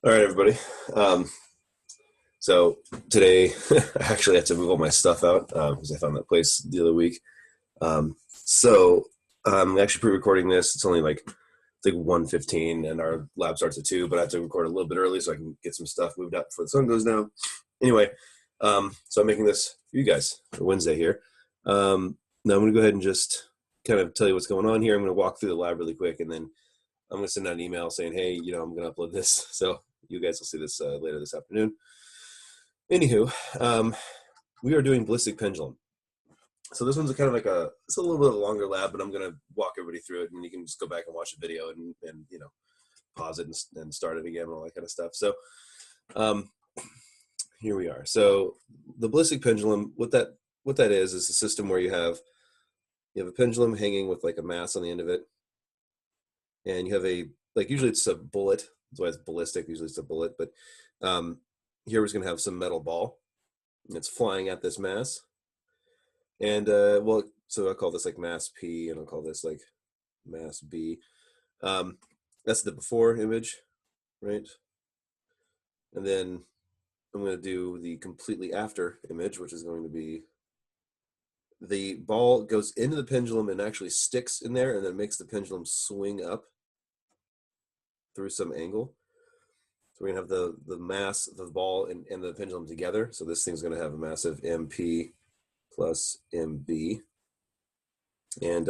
All right, everybody. Um, so today, I actually had to move all my stuff out because I found that place the other week. So I'm actually pre-recording this. It's only like I think 1:15, and our lab starts at 2. But I have to record a little bit early so I can get some stuff moved out before the sun goes down. Anyway, so I'm making this for you guys for Wednesday here. Now I'm going to go ahead and just kind of tell you what's going on here. I'm going to walk through the lab really quick, and then I'm going to send out an email saying, hey, I'm going to upload this. So you guys will see this later this afternoon. Anywho, we are doing ballistic pendulum. So this one's kind of like it's a little bit longer lab, but I'm going to walk everybody through it, and you can just go back and watch the video and pause it and start it again and all that kind of stuff. So um, here we are. So the ballistic pendulum, what that is a system where you have a pendulum hanging with like a mass on the end of it, and you have usually it's a bullet. That's why it's ballistic. Usually it's a bullet, but um, here we're going to have some metal ball, and it's flying at this mass. And so I'll call this like mass P, and I'll call this like mass B. That's the before image, right? And then I'm going to do the completely after image, which is going to be the ball goes into the pendulum and actually sticks in there, and then makes the pendulum swing up through some angle. So we're going to have the mass of the ball and the pendulum together. So this thing's going to have a massive MP plus MB. And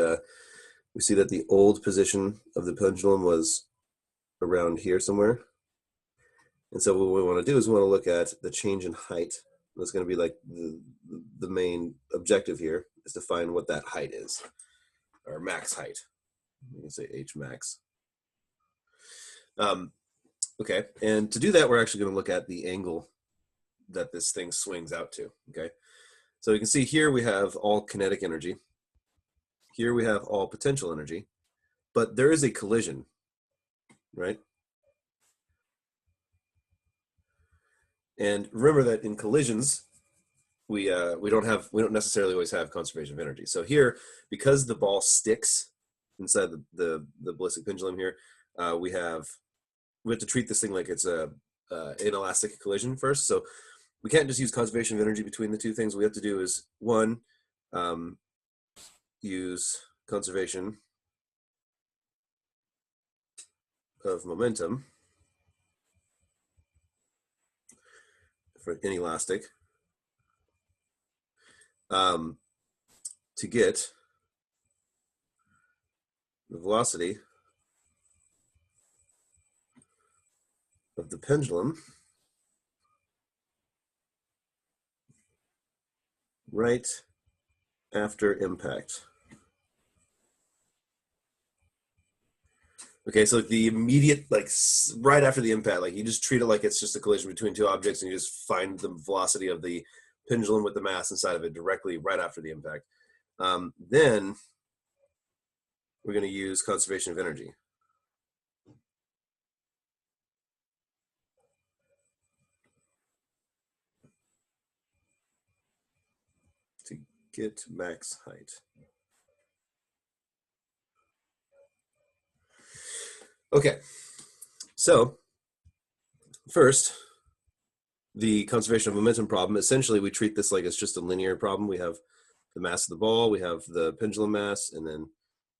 we see that the old position of the pendulum was around here somewhere. And so what we want to do is we want to look at the change in height. That's going to be like the main objective here is to find what that height is, or max height. You can say H max. Okay, and to do that, we're actually going to look at the angle that this thing swings out to, okay? So you can see here we have all kinetic energy. Here we have all potential energy, but there is a collision, right? And remember that in collisions, we don't necessarily always have conservation of energy. So here, because the ball sticks inside the ballistic pendulum here, we have to treat this thing like it's an inelastic collision first. So we can't just use conservation of energy between the two things. What we have to do is one, use conservation of momentum for inelastic to get the velocity of the pendulum right after impact. Okay, so the immediate, like right after the impact, like you just treat it like it's just a collision between two objects, and you just find the velocity of the pendulum with the mass inside of it directly right after the impact. Then we're going to use conservation of energy. To get max height. Okay, so first, the conservation of momentum problem. Essentially, we treat this like it's just a linear problem. We have the mass of the ball, we have the pendulum mass, and then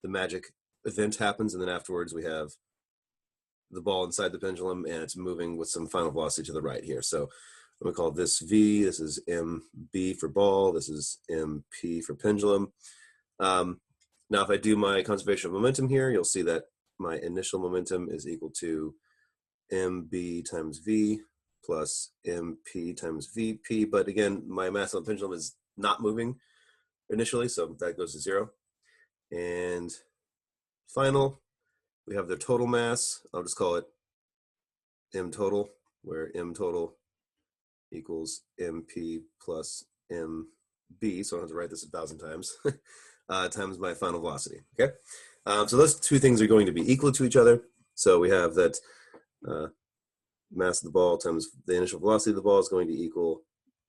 the magic event happens, and then afterwards we have the ball inside the pendulum, and it's moving with some final velocity to the right here. So I'm going to call this V. This is MB for ball. This is MP for pendulum. Now, if I do my conservation of momentum here, you'll see that my initial momentum is equal to MB times V plus MP times VP. But again, my mass on the pendulum is not moving initially, so that goes to 0. And final, we have the total mass. I'll just call it M total, where M total equals MP plus MB. So I don't have to write this 1,000 times, times my final velocity, okay? So those two things are going to be equal to each other. So we have that mass of the ball times the initial velocity of the ball is going to equal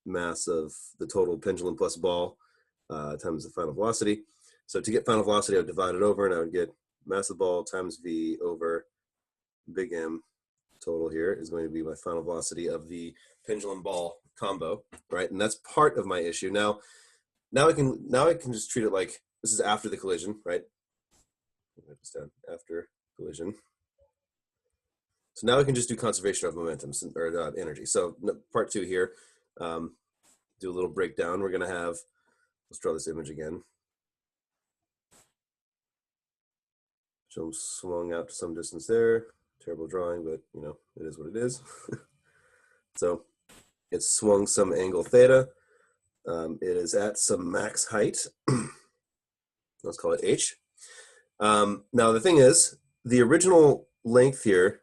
mass of the total pendulum plus ball times the final velocity. So to get final velocity, I would divide it over, and I would get mass of the ball times V over big M total here is going to be my final velocity of the pendulum ball combo, right? And that's part of my issue. Now I can just treat it like this is after the collision, right? Write this down, after collision. So now we can just do conservation of momentum or energy. So part 2 here, do a little breakdown. We're going to have, let's draw this image again. So I'm swung out to some distance there. Terrible drawing, but you know, it is what it is. So it's swung some angle theta. It is at some max height. Let's call it h. Now the thing is, the original length here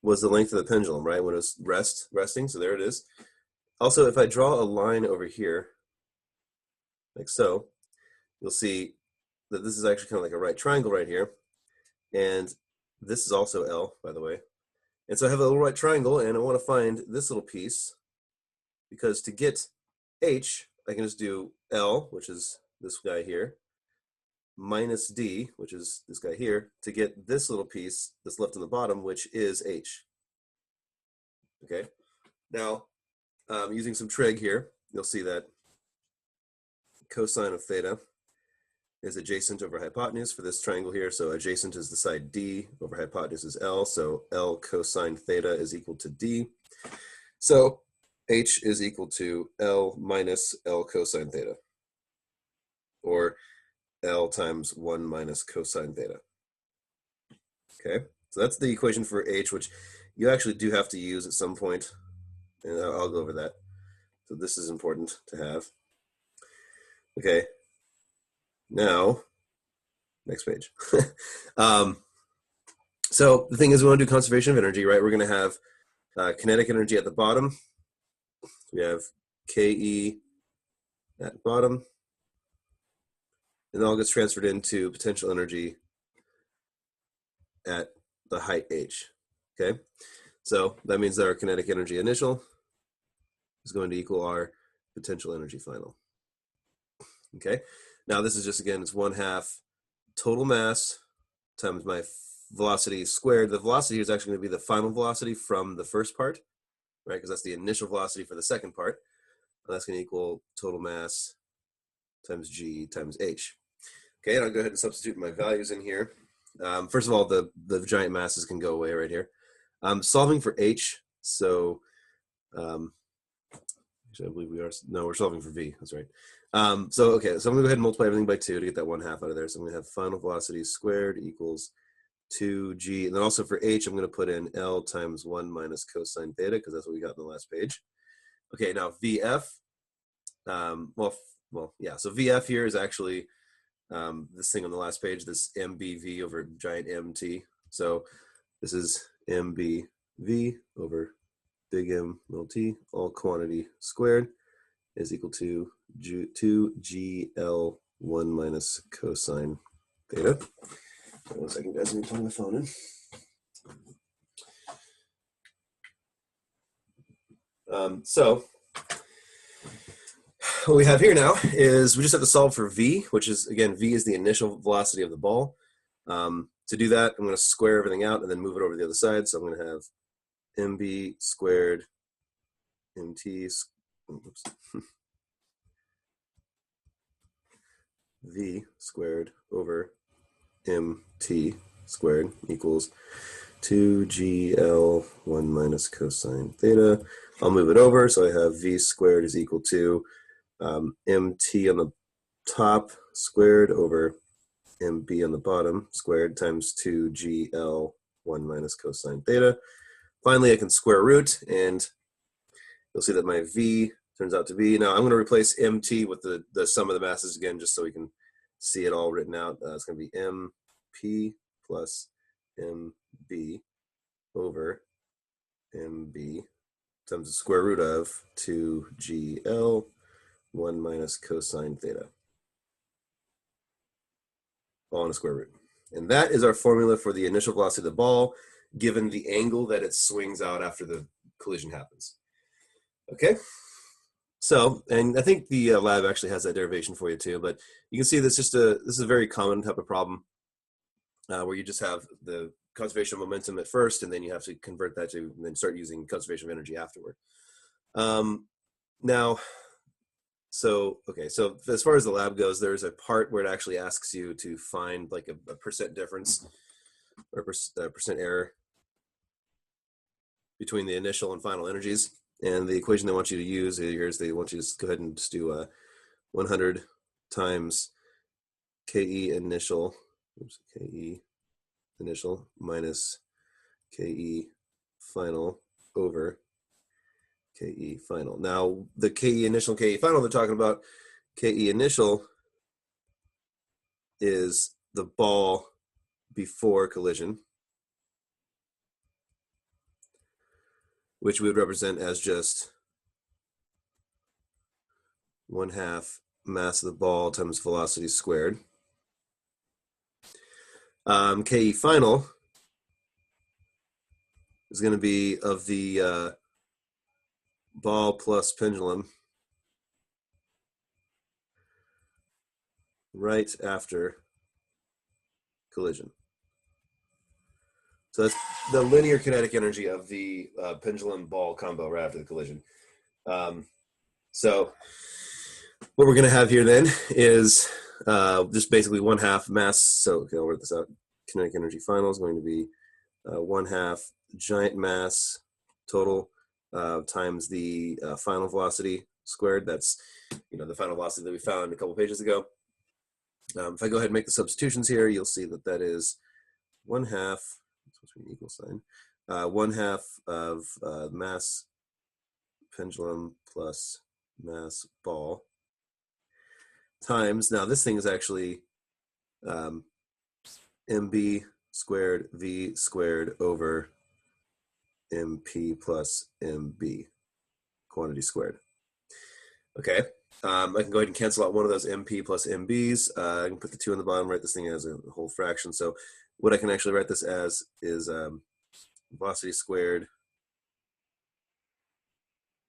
was the length of the pendulum, right? When it was resting, so there it is. Also, if I draw a line over here, like so, you'll see that this is actually kind of like a right triangle right here. And this is also L, by the way. And so I have a little right triangle, and I want to find this little piece, because to get H, I can just do L, which is this guy here, minus D, which is this guy here, to get this little piece that's left on the bottom, which is H. Okay? Now, using some trig here, you'll see that cosine of theta is adjacent over hypotenuse for this triangle here. So adjacent is the side D, over hypotenuse is L. So L cosine theta is equal to D. So H is equal to L minus L cosine theta, or L times 1 minus cosine theta. Okay, so that's the equation for H, which you actually do have to use at some point, and I'll go over that. So this is important to have. Okay, now, next page. So the thing is, we want to do conservation of energy, right? We're going to have kinetic energy at the bottom. We have KE at the bottom. And it all gets transferred into potential energy at the height h. Okay, so that means that our kinetic energy initial is going to equal our potential energy final. Okay, now this is just, again, it's 1/2 total mass times my velocity squared. The velocity is actually going to be the final velocity from the first part, right? Because that's the initial velocity for the second part. And that's going to equal total mass times g times h. Okay, and I'll go ahead and substitute my values in here. First of all, the giant masses can go away right here. Solving for h, so actually I believe we are, no, we're solving for v, that's right. Okay, so I'm gonna go ahead and multiply everything by 2 to get that 1/2 out of there. So I'm gonna have final velocity squared equals 2g, and then also for h, I'm gonna put in L times 1 minus cosine theta, because that's what we got in the last page. Okay, now VF, yeah, so VF here is actually this thing on the last page, this MBV over giant MT. So this is MBV over big M little t, all quantity squared, is equal to 2GL 1 minus cosine theta. One second, guys, let me plug my phone in. So what we have here now is we just have to solve for v, which is, again, v is the initial velocity of the ball. To do that, I'm going to square everything out and then move it over to the other side. So I'm going to have mb squared mt, oops, v squared over mt squared equals 2gl 1 minus cosine theta. I'll move it over, so I have v squared is equal to mt on the top squared over mb on the bottom squared times 2gl 1 minus cosine theta. Finally, I can square root, and you'll see that my v turns out to be, now I'm going to replace mt with the sum of the masses again, just so we can see it all written out. It's going to be mp plus mb over mb times the square root of 2gl 1 minus cosine theta, all in a square root. And that is our formula for the initial velocity of the ball, given the angle that it swings out after the collision happens. Okay, so, and I think the lab actually has that derivation for you too, but you can see this is a very common type of problem. where you just have the conservation of momentum at first, and then you have to convert that to, and then start using conservation of energy afterward. Now, so as far as the lab goes, there's a part where it actually asks you to find like a percent difference or a percent error between the initial and final energies. And the equation they want you to use here is they want you to just go ahead and just do 100 times KE initial, KE initial minus KE final over KE final. Now, the KE initial and KE final they're talking about, KE initial is the ball before collision, which we would represent as just 1/2 mass of the ball times velocity squared. KE final is going to be of the ball plus pendulum right after collision. So that's the linear kinetic energy of the pendulum ball combo right after the collision. So what we're going to have here then is just basically 1/2 mass. So okay, I'll write this out. Kinetic energy final is going to be 1/2 giant mass total times the final velocity squared. That's the final velocity that we found a couple pages ago. If I go ahead and make the substitutions here, you'll see that that is 1/2. Supposed to be an equal sign. 1/2 of mass pendulum plus mass ball times, now this thing is actually mb squared v squared over mp plus mb, quantity squared. Okay, I can go ahead and cancel out one of those mp plus mb's. I can put the 2 on the bottom, write this thing as a whole fraction. So what I can actually write this as is velocity squared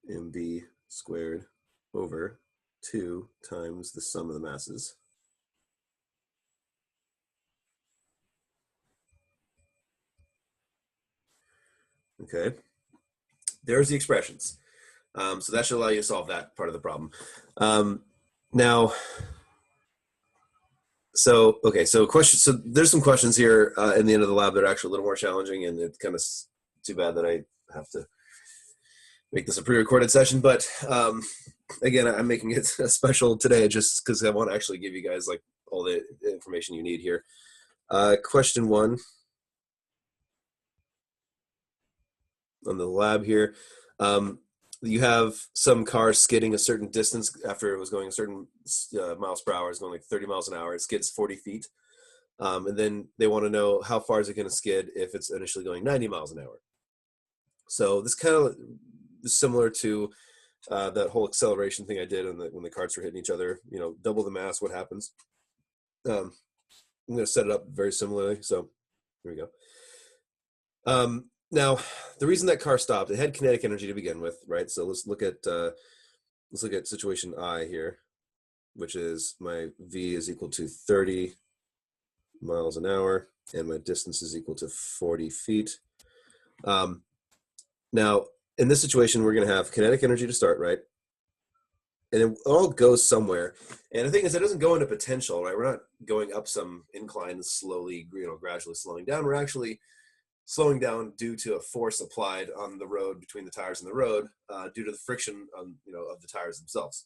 mb squared over 2 times the sum of the masses. Okay, there's the expressions. So that should allow you to solve that part of the problem. Now, so question. So there's some questions here in the end of the lab that are actually a little more challenging, and it's kind of too bad that I have to make this a pre-recorded session. But again, I'm making it special today just because I want to actually give you guys like all the information you need here. Question 1 on the lab here. You have some car skidding a certain distance after it was going a certain miles per hour. It's going like 30 miles an hour. It skids 40 feet. And then they want to know how far is it going to skid if it's initially going 90 miles an hour. So this kind of is similar to that whole acceleration thing I did when the carts were hitting each other. Double the mass, what happens? I'm going to set it up very similarly. So here we go. Now, the reason that car stopped, it had kinetic energy to begin with, right? So let's look at situation I here, which is my v is equal to 30 miles an hour, and my distance is equal to 40 feet. Now, in this situation, we're going to have kinetic energy to start, right? And it all goes somewhere. And the thing is, it doesn't go into potential, right? We're not going up some incline slowly, gradually slowing down. We're actually slowing down due to a force applied on the road between the tires and the road, due to the friction of the tires themselves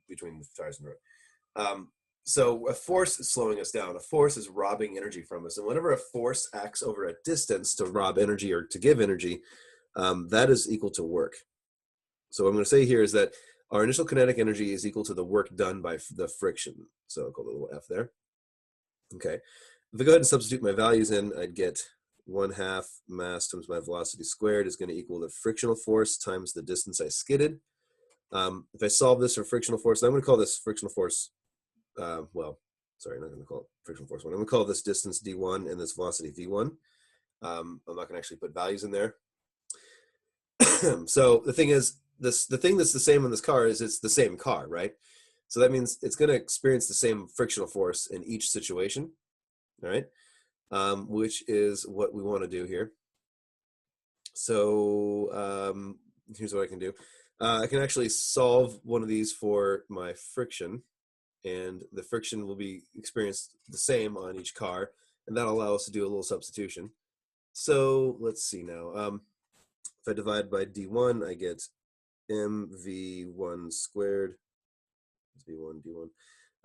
between the tires and the road. So a force is slowing us down. A force is robbing energy from us. And whenever a force acts over a distance to rob energy or to give energy, that is equal to work. So what I'm going to say here is that our initial kinetic energy is equal to the work done by the friction. So I'll call it a little f there. Okay. If I go ahead and substitute my values in, I'd get 1/2 mass times my velocity squared is going to equal the frictional force times the distance I skidded. If I solve this for frictional force, I'm going to call this frictional force, well, sorry, I'm not going to call it frictional force 1. I'm going to call this distance d1 and this velocity v1. I'm not going to actually put values in there. So the thing is, the thing that's the same on this car is it's the same car, right? So that means it's going to experience the same frictional force in each situation, all right? which is what we want to do here. So here's what I can do. I can actually solve one of these for my friction, and the friction will be experienced the same on each car, and that'll allow us to do a little substitution. So let's see now. If I divide by d1, I get mv1 squared, v1, d1,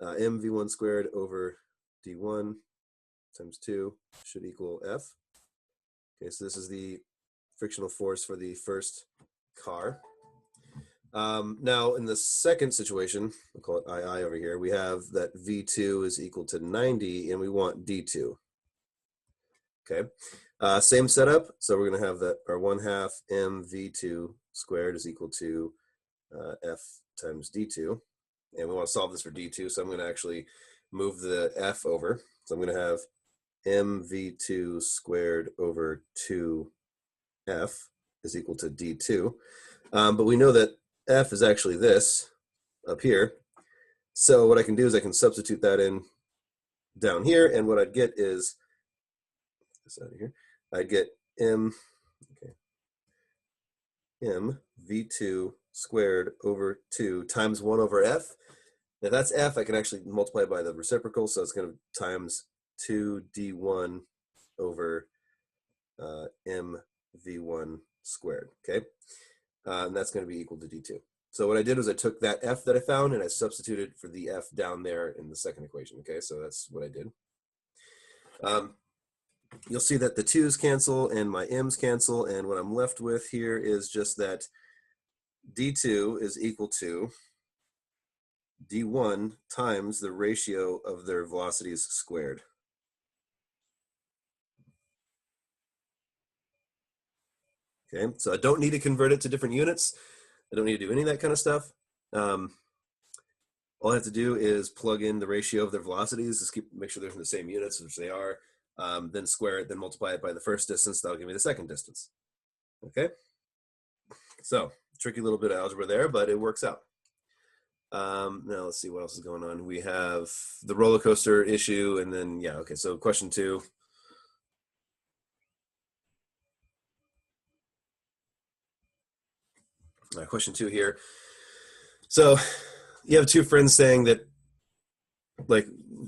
mv1 squared over d1 times 2 should equal F. Okay, so this is the frictional force for the first car. Now, in the second situation, we'll call it II over here, we have that V2 is equal to 90, and we want D2. Okay, same setup. So we're going to have that our 1/2 mv2 squared is equal to F times D2. And we want to solve this for D2, so I'm going to actually move the F over. So I'm going to have mv2 squared over 2F is equal to D2. But we know that F is actually this up here. So what I can do is I can substitute that in down here, and what I'd get is this out of here. I'd get m v2 squared over 2 times 1 over F. If that's F, I can actually multiply by the reciprocal, so it's going to times 2d1 over mv1 squared, okay? And that's going to be equal to d2. So what I did was I took that F that I found and I substituted for the F down there in the second equation, okay? So that's what I did. You'll see that the 2's cancel and my m's cancel, and what I'm left with here is just that d2 is equal to d1 times the ratio of their velocities squared. Okay, so I don't need to convert it to different units. I don't need to do any of that kind of stuff. All I have to do is plug in the ratio of their velocities, just make sure they're in the same units, which they are, then square it, then multiply it by the first distance. That'll give me the second distance. Okay, so tricky little bit of algebra there, but it works out. Now let's see what else is going on. We have the roller coaster issue, and then, yeah, okay, so question 2. Question 2 here. So you have 2 friends saying that, like,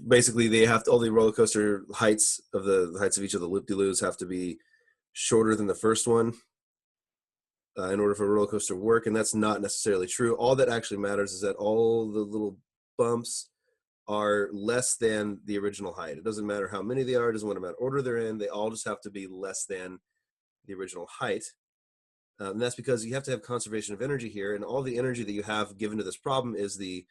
basically they have to, all the roller coaster heights of the heights of each of the loop-de-loos have to be shorter than the first one in order for a roller coaster to work, and that's not necessarily true. All that actually matters is that all the little bumps are less than the original height. It doesn't matter how many they are, it doesn't matter what order they're in, they all just have to be less than the original height. And that's because you have to have conservation of energy here, and all the energy that you have given to this problem is the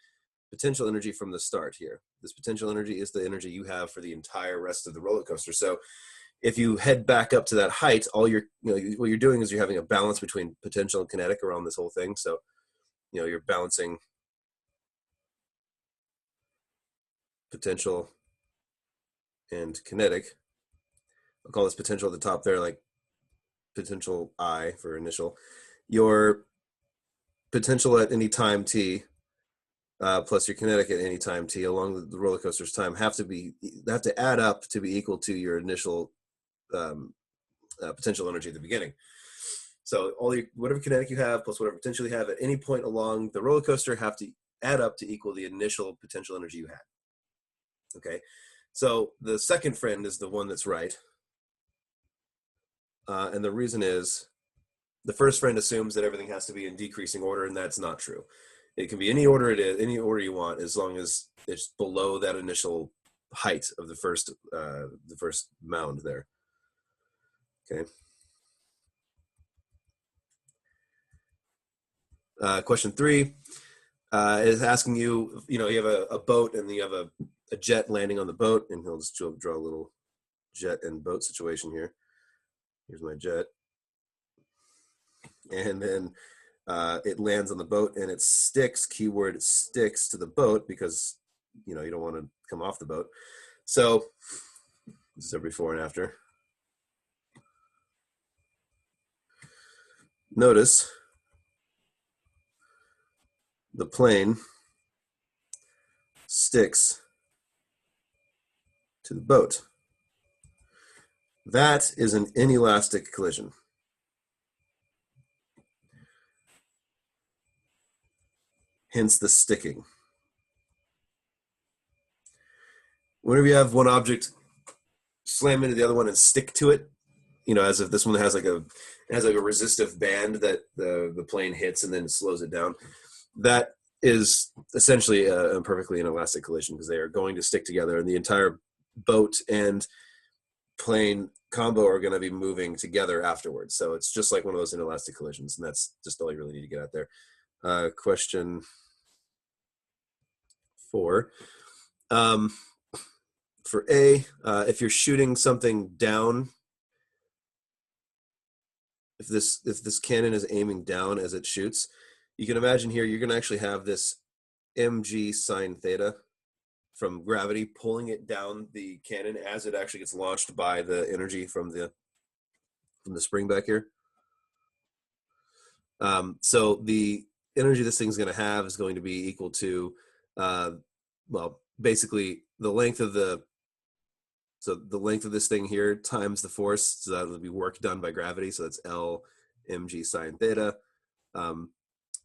potential energy from the start here. This potential energy is the energy you have for the entire rest of the roller coaster. So if you head back up to that height, all you're, what you're doing is you're having a balance between potential and kinetic around this whole thing. So, you're balancing potential and kinetic. I'll call this potential at the top there, like potential I for initial. Your potential at any time t plus your kinetic at any time t along the roller coaster's time have to add up to be equal to your initial potential energy at the beginning. So whatever kinetic you have plus whatever potential you have at any point along the roller coaster have to add up to equal the initial potential energy you had. Okay, so the second friend is the one that's right. And the reason is the first friend assumes that everything has to be in decreasing order, and that's not true. It can be any order it is, any order you want, as long as it's below that initial height of the first mound there. Okay. Question 3 is asking you, you have a boat and you have a jet landing on the boat, and he'll just draw a little jet and boat situation here. Here's my jet. And then it lands on the boat and it sticks, keyword, it sticks to the boat because, you don't want to come off the boat. So this is our before and after. Notice the plane sticks to the boat. That is an inelastic collision. Hence the sticking. Whenever you have one object slam into the other one and stick to it, you know, as if this one has like a resistive band that the plane hits and then slows it down. That is essentially a perfectly inelastic collision because they are going to stick together, and the entire boat and plane combo are going to be moving together afterwards. So it's just like one of those inelastic collisions, and that's just all you really need to get out there. Question 4. Um, for A, if you're shooting something down, if this cannon is aiming down as it shoots, you can imagine here you're going to actually have this mg sine theta from gravity pulling it down the cannon as it actually gets launched by the energy from the spring back here. So the energy this thing's going to have is going to be equal to, well, basically the length of this thing here times the force. So that would be work done by gravity. So that's L mg sine theta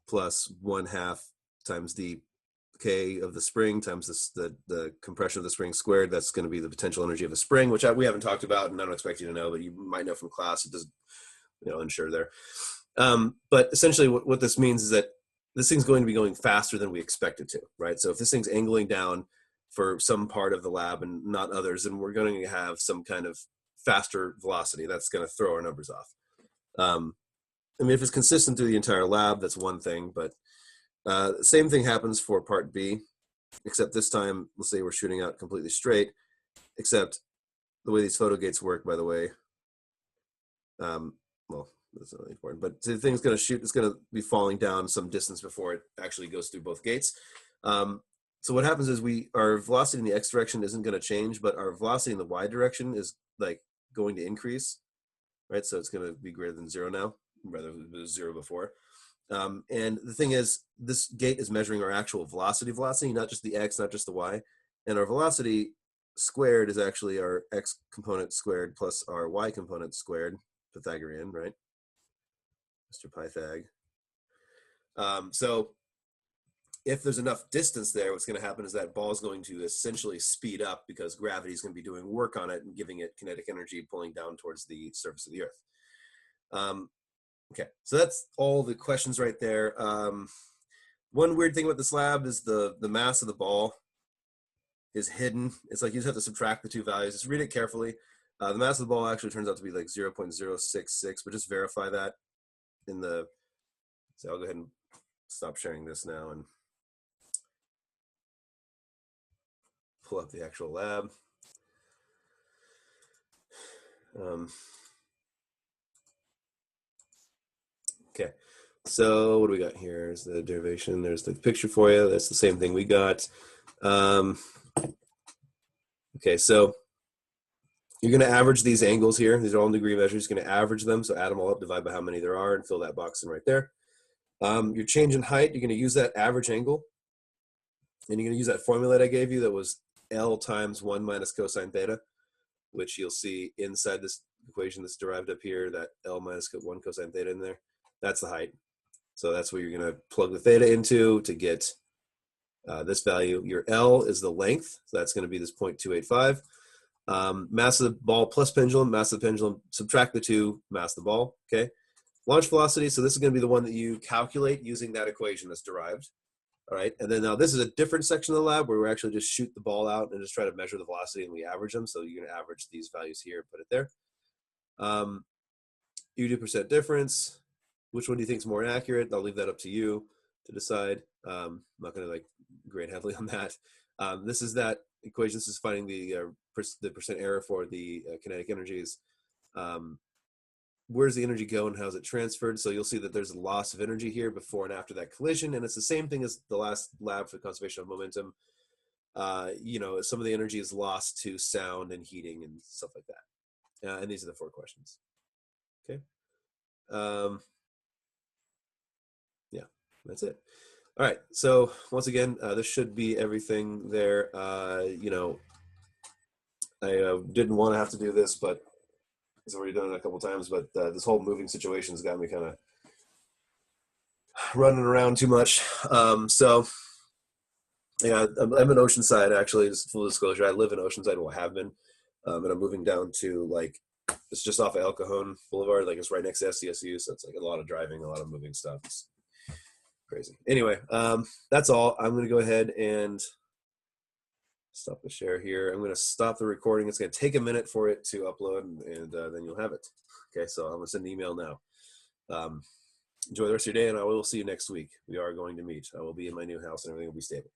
plus 1/2 times the K of the spring times the compression of the spring squared. That's going to be the potential energy of a spring, which we haven't talked about, and I don't expect you to know, but you might know from class. It doesn't, unsure there. But essentially what this means is that this thing's going to be going faster than we expect it to, right? So if this thing's angling down for some part of the lab and not others, then we're going to have some kind of faster velocity. That's going to throw our numbers off. I mean, if it's consistent through the entire lab, that's one thing, but same thing happens for part B, except this time, let's say we're shooting out completely straight, except the way these photo gates work, by the way, well, that's not really important, but the thing's going to shoot, it's going to be falling down some distance before it actually goes through both gates. So what happens is our velocity in the x direction isn't going to change, but our velocity in the y direction is like going to increase, right? So it's going to be greater than 0 now, rather than it was 0 before. And the thing is, this gate is measuring our actual velocity, not just the x, not just the y. And our velocity squared is actually our x component squared plus our y component squared, Pythagorean, right? Mr. Pythag. So if there's enough distance there, what's going to happen is that ball is going to essentially speed up because gravity is going to be doing work on it and giving it kinetic energy pulling down towards the surface of the earth. Okay, so that's all the questions right there. One weird thing about this lab is the mass of the ball is hidden. It's like you just have to subtract the two values. Just read it carefully. The mass of the ball actually turns out to be like 0.066, but just verify that in the, so I'll go ahead and stop sharing this now and pull up the actual lab. Okay, so what do we got here? There's the derivation. There's the picture for you. That's the same thing we got. Okay, so you're going to average these angles here. These are all in degree measures. You're going to average them. So add them all up, divide by how many there are, and fill that box in right there. Your change in height, you're going to use that average angle. And you're going to use that formula that I gave you that was L times 1 minus cosine theta, which you'll see inside this equation that's derived up here, that L minus 1 cosine theta in there. That's the height. So that's where you're going to plug the theta into to get this value. Your L is the length. So that's going to be this 0.285. Mass of the ball plus pendulum, mass of the pendulum, subtract the two, mass of the ball, okay? Launch velocity, so this is going to be the one that you calculate using that equation that's derived, all right? And then now this is a different section of the lab where we actually just shoot the ball out and just try to measure the velocity and we average them. So you're going to average these values here, put it there. You do percent difference. Which one do you think is more accurate? I'll leave that up to you to decide. I'm not going to like grade heavily on that. This is that equation. This is finding the percent error for the kinetic energies. Where's the energy go and how's it transferred? So you'll see that there's a loss of energy here before and after that collision, and it's the same thing as the last lab for the conservation of momentum. Some of the energy is lost to sound and heating and stuff like that. And these are the 4 questions. Okay. Yeah, that's it. All right, so once again, this should be everything there. I didn't want to have to do this, but I've already done it a couple times, but this whole moving situation's got me kind of running around too much. So yeah, I'm in Oceanside actually. Just full disclosure, I live in Oceanside, or have been, and I'm moving down to like it's just off of El Cajon Boulevard. Like it's right next to SCSU, so it's like a lot of driving, a lot of moving stuff. It's crazy. Anyway, that's all. I'm gonna go ahead and stop the share here. I'm gonna stop the recording. It's gonna take a minute for it to upload, and then you'll have it. Okay, so I'm gonna send an email now. Enjoy the rest of your day, and I will see you next week. We are going to meet. I will be in my new house, and everything will be stable.